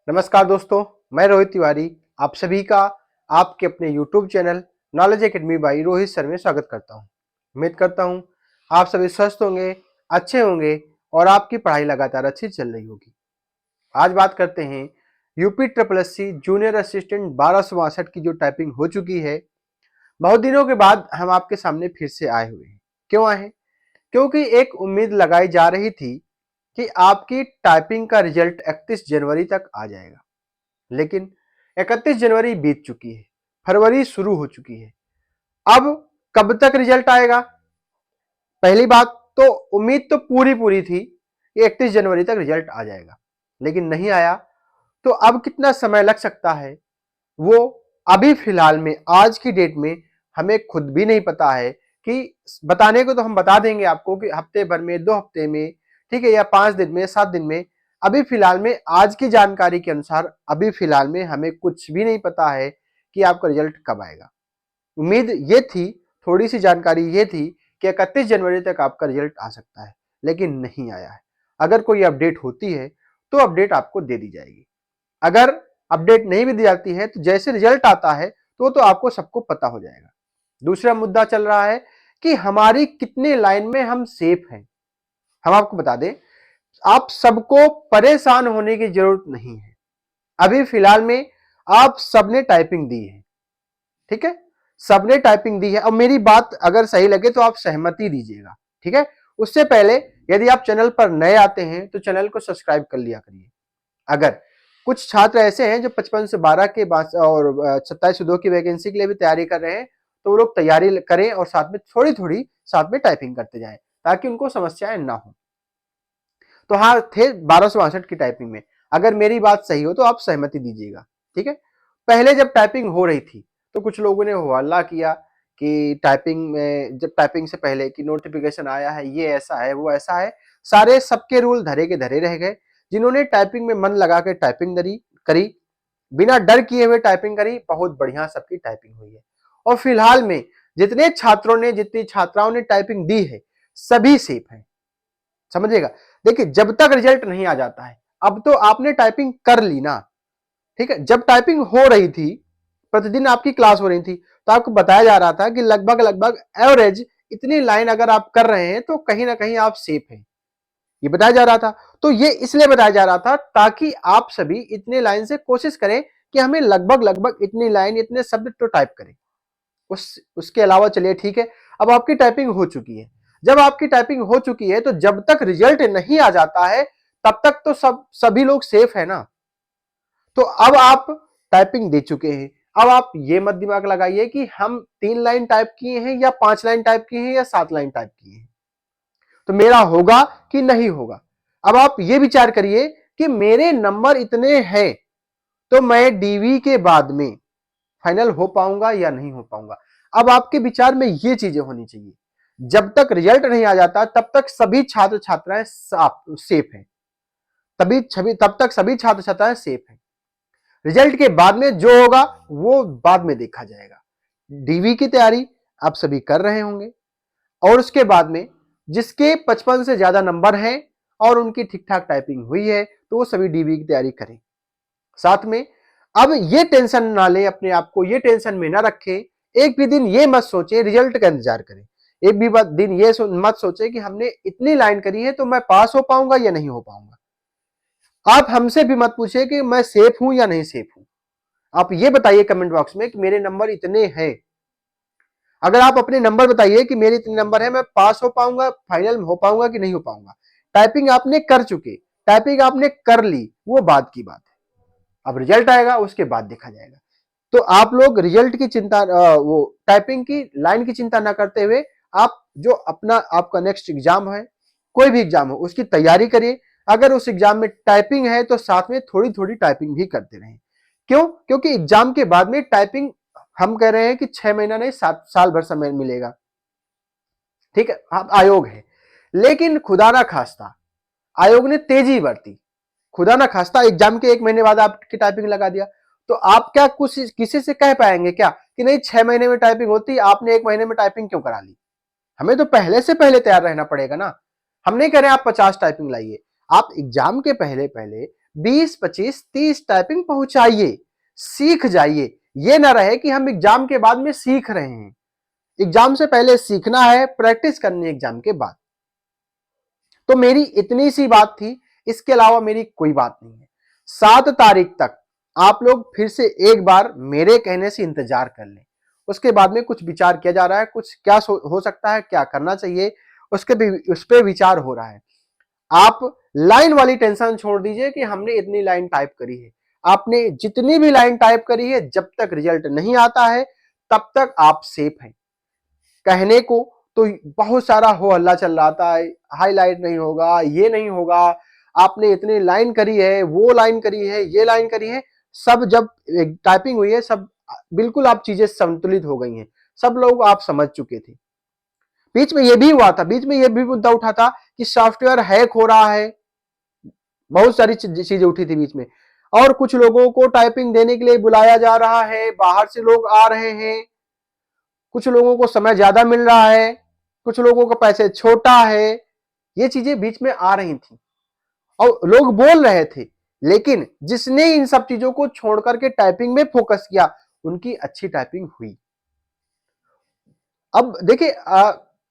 नमस्कार दोस्तों, मैं रोहित तिवारी आप सभी का आपके अपने YouTube channel knowledge academy by Rohit sir में स्वागत करता हूं। उम्मीद करता हूं आप सभी स्वस्थ होंगे, अच्छे होंगे और आपकी पढ़ाई लगातार अच्छी चल रही होगी। आज बात करते हैं UP triple SC junior assistant 1262 की जो टाइपिंग हो चुकी है। बहुत दिनों के बाद हम आपके सामने फिर से आए हुए हैं। क्यों आए हैं? क्योंकि एक उम्मीद लगाई जा रही थी कि आपकी टाइपिंग का रिजल्ट 31 जनवरी तक आ जाएगा, लेकिन 31 जनवरी बीत चुकी है, फरवरी शुरू हो चुकी है। अब कब तक रिजल्ट आएगा? पहली बात तो उम्मीद तो पूरी थी कि 31 जनवरी तक रिजल्ट आ जाएगा, लेकिन नहीं आया। तो अब कितना समय लग सकता है वो अभी फिलहाल में आज की डेट में हमें खुद भी नहीं पता है। कि बताने को तो हम बता देंगे आपको कि हफ्ते भर में, 2 हफ्ते में, ठीक है, या 5 दिन में, 7 दिन में। अभी फिलहाल में आज की जानकारी के अनुसार अभी फिलहाल में हमें कुछ भी नहीं पता है कि आपका रिजल्ट कब आएगा। उम्मीद ये थी, थोड़ी सी जानकारी ये थी कि 31 जनवरी तक आपका रिजल्ट आ सकता है, लेकिन नहीं आया है। अगर कोई अपडेट होती है तो अपडेट आपको दे दी जाएगी। अगर अपडेट नहीं भी दी जाती है तो जैसे रिजल्ट आता है तो आपको सबको पता हो जाएगा। दूसरा मुद्दा चल रहा है कि हमारी कितने लाइन में हम सेफ हैं। हम आपको बता दें, आप सबको परेशान होने की जरूरत नहीं है। अभी फिलहाल में आप सबने टाइपिंग दी है, ठीक है, सबने टाइपिंग दी है और मेरी बात अगर सही लगे तो आप सहमति दीजिएगा, ठीक है। उससे पहले यदि आप चैनल पर नए आते हैं तो चैनल को सब्सक्राइब कर लिया करिए। अगर कुछ छात्र ऐसे हैं जो 55 से 12 के बाद और 27 से 2 की वैकेंसी के लिए भी तैयारी कर रहे हैं, तो वो लोग तैयारी करें और साथ में थोड़ी साथ में टाइपिंग करते जाएं ताकि उनको समस्याएं ना हो। तो हाँ, थे 1262 की टाइपिंग में। अगर मेरी बात सही हो तो आप सहमति दीजिएगा, ठीक है। पहले जब टाइपिंग हो रही थी तो कुछ लोगों ने हल्ला किया कि टाइपिंग में, जब टाइपिंग से पहले कि नोटिफिकेशन आया है, ये ऐसा है, वो ऐसा है, सारे सबके रूल धरे के धरे रह गए। जिन्होंने टाइपिंग में मन लगा के टाइपिंग करी, बिना डर किए हुए टाइपिंग करी, बहुत बढ़िया सबकी टाइपिंग हुई है। और फिलहाल में जितने छात्रों ने, जितनी छात्राओं ने टाइपिंग दी है, सभी सेफ है। समझिएगा। देखिए, जब तक रिजल्ट नहीं आ जाता है, अब तो आपने टाइपिंग कर ली ना, ठीक है। जब टाइपिंग हो रही थी, प्रतिदिन आपकी क्लास हो रही थी, तो आपको बताया जा रहा था कि लगभग लगभग एवरेज इतनी लाइन अगर आप कर रहे हैं तो कहीं ना कहीं आप सेफ हैं, ये बताया जा रहा था। तो ये इसलिए बताया जा रहा था ताकि आप सभी इतने लाइन से कोशिश करें कि हमें लगभग लगभग इतनी लाइन, इतने शब्द तो टाइप करें। उसके अलावा चलिए ठीक है, अब आपकी टाइपिंग हो चुकी है। जब आपकी टाइपिंग हो चुकी है तो जब तक रिजल्ट नहीं आ जाता है तब तक तो सभी लोग सेफ है ना। तो अब आप टाइपिंग दे चुके हैं, अब आप ये मत दिमाग लगाइए कि हम 3 लाइन टाइप किए हैं या 5 लाइन टाइप किए हैं या 7 लाइन टाइप किए हैं तो मेरा होगा कि नहीं होगा। अब आप ये विचार करिए कि मेरे नंबर इतने हैं तो मैं डीवी के बाद में फाइनल हो पाऊंगा या नहीं हो पाऊंगा। अब आपके विचार में ये चीजें होनी चाहिए। जब तक रिजल्ट नहीं आ जाता तब तक सभी छात्र छात्राएं सेफ हैं, तब तक सभी छात्र छात्राएं सेफ हैं। रिजल्ट के बाद में जो होगा वो बाद में देखा जाएगा। डीवी की तैयारी आप सभी कर रहे होंगे और उसके बाद में जिसके 55 से ज्यादा नंबर हैं और उनकी ठीक ठाक टाइपिंग हुई है तो वो सभी डीवी की तैयारी करें। साथ में अब ये टेंशन ना ले, अपने आप को ये टेंशन में ना रखें। एक भी दिन ये मत सोचे रिजल्ट का इंतजार करें। एक भी दिन ये मत सोचे कि हमने इतनी लाइन करी है तो मैं पास हो पाऊंगा या नहीं हो पाऊंगा। आप हमसे भी मत पूछिए कि मैं सेफ हूं या नहीं सेफ हूं। आप ये बताइए कमेंट बॉक्स में कि मेरे नंबर इतने हैं। अगर आप अपने नंबर बताइए कि मेरे इतने नंबर है, मैं पास हो पाऊंगा, फाइनल हो पाऊंगा कि नहीं हो पाऊंगा। टाइपिंग आपने कर चुके, टाइपिंग आपने कर ली, वो बात की बात है। अब रिजल्ट आएगा उसके बाद देखा जाएगा। तो आप लोग रिजल्ट की चिंता, वो टाइपिंग की लाइन की चिंता ना करते हुए आप जो अपना आपका नेक्स्ट एग्जाम है, कोई भी एग्जाम हो, उसकी तैयारी करिए। अगर उस एग्जाम में टाइपिंग है तो साथ में थोड़ी थोड़ी टाइपिंग भी करते रहें। क्यों? क्योंकि एग्जाम के बाद में टाइपिंग हम कह रहे हैं कि 6 महीना नहीं, 7 साल भर समय मिलेगा, ठीक है। आयोग है, लेकिन खुदा ना खास्ता आयोग ने तेजी बरती, खुदा ना खास्ता एग्जाम के 1 महीने बाद आपकी टाइपिंग लगा दिया, तो आप क्या कुछ किसी से कह पाएंगे क्या कि नहीं 6 महीने में टाइपिंग होती, आपने 1 महीने में टाइपिंग क्यों करा ली? हमें तो पहले से पहले तैयार रहना पड़ेगा ना। हम नहीं कह रहे आप 50 टाइपिंग लाइए, आप एग्जाम के पहले पहले 20, 25, 30 टाइपिंग पहुंचाइए, सीख जाइए। ये ना रहे कि हम एग्जाम के बाद में सीख रहे हैं। एग्जाम से पहले सीखना है, प्रैक्टिस करनी है एग्जाम के बाद। तो मेरी इतनी सी बात थी, इसके अलावा मेरी कोई बात नहीं है। 7 तारीख तक आप लोग फिर से एक बार मेरे कहने से इंतजार कर लें। उसके बाद में कुछ विचार किया जा रहा है, कुछ क्या हो सकता है, क्या करना चाहिए, उस पर विचार हो रहा है। आप लाइन वाली टेंशन छोड़ दीजिए कि हमने इतनी लाइन टाइप करी है। आपने जितनी भी लाइन टाइप करी है, जब तक रिजल्ट नहीं आता है तब तक आप सेफ हैं। कहने को तो बहुत सारा हो हल्ला चल रहा था, हाईलाइट नहीं होगा, ये नहीं होगा, आपने इतनी लाइन करी है, वो लाइन करी है, ये लाइन करी है। सब जब टाइपिंग हुई है, सब बिल्कुल आप चीजें संतुलित हो गई हैं। सब लोग आप समझ चुके थे। बीच में ये भी हुआ था, बीच में ये भी मुद्दा उठा था कि सॉफ्टवेयर हैक हो रहा है। बहुत सारी चीजें उठी थी बीच में। और कुछ लोगों को टाइपिंग देने के लिए बुलाया जा रहा है, बाहर से लोग आ रहे हैं, कुछ लोगों को समय ज्यादा मिल रहा है, कुछ लोगों का पैसे छोटा है। ये चीजें बीच में आ रही थी और लोग बोल रहे थे, लेकिन जिसने इन सब चीजों को छोड़ करके टाइपिंग में फोकस किया, उनकी अच्छी टाइपिंग हुई। अब देखिए,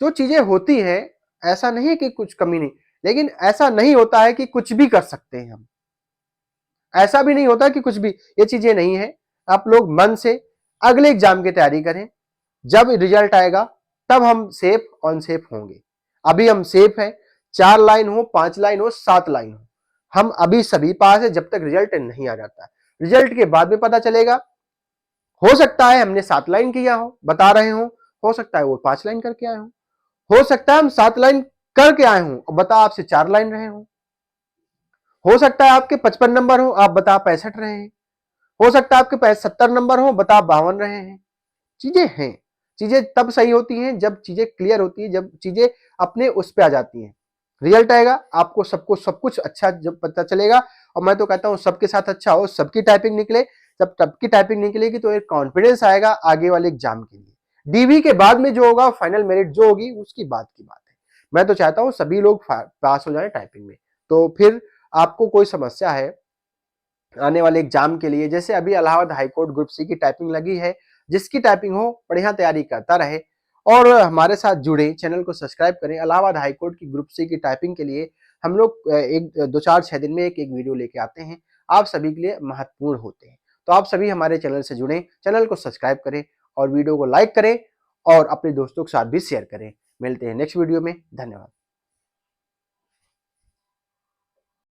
जो चीजें होती हैं, ऐसा नहीं है कि कुछ कमी नहीं, लेकिन ऐसा नहीं होता है कि कुछ भी कर सकते हैं हम। ऐसा भी नहीं होता कि कुछ भी, ये चीजें नहीं है। आप लोग मन से अगले एग्जाम की तैयारी करें। जब रिजल्ट आएगा तब हम सेफ ऑन सेफ होंगे। अभी हम सेफ हैं। 4 लाइन हो, 5 लाइन हो, 7 लाइन हो, हम अभी सभी पास है जब तक रिजल्ट नहीं आ जाता। रिजल्ट के बाद में पता चलेगा। हो सकता है हमने 7 लाइन किया बता रहे हो सकता है वो 5 लाइन करके आए हो सकता है हम 7 लाइन करके आए हूं और बता आपसे 4 लाइन रहे हो सकता है आपके 55 नंबर हो, आप बता 65 रहे हैं। हो सकता है आपके 70 नंबर हो, बता 52 रहे हैं। चीजें हैं। चीजें तब सही होती हैं जब चीजें क्लियर होती है, जब चीजें अपने उस पे आ जाती हैं। रिजल्ट आएगा, आपको सबको सब कुछ अच्छा जब पता चलेगा। और मैं तो कहता हूं सबके साथ अच्छा हो, सबकी टाइपिंग निकले। जब सबकी टाइपिंग निकलेगी तो एक कॉन्फिडेंस आएगा आगे वाले एग्जाम के लिए। डीवी के बाद में जो होगा, फाइनल मेरिट जो होगी, उसकी बात की बात है। मैं तो चाहता हूं सभी लोग पास हो जाए टाइपिंग में। तो फिर आपको कोई समस्या है आने वाले एग्जाम के लिए, जैसे अभी इलाहाबाद हाईकोर्ट ग्रुप सी की टाइपिंग लगी है, जिसकी टाइपिंग हो बढ़िया तैयारी करता रहे और हमारे साथ जुड़े, चैनल को सब्सक्राइब करें। इलाहाबाद हाईकोर्ट की ग्रुप सी की टाइपिंग के लिए हम लोग एक 2-4-6 दिन में एक वीडियो लेके आते हैं, आप सभी के लिए महत्वपूर्ण होते हैं। तो आप सभी हमारे चैनल से जुड़ें, चैनल को सब्सक्राइब करें और वीडियो को लाइक करें और अपने दोस्तों के साथ भी शेयर करें। मिलते हैं नेक्स्ट वीडियो में। धन्यवाद।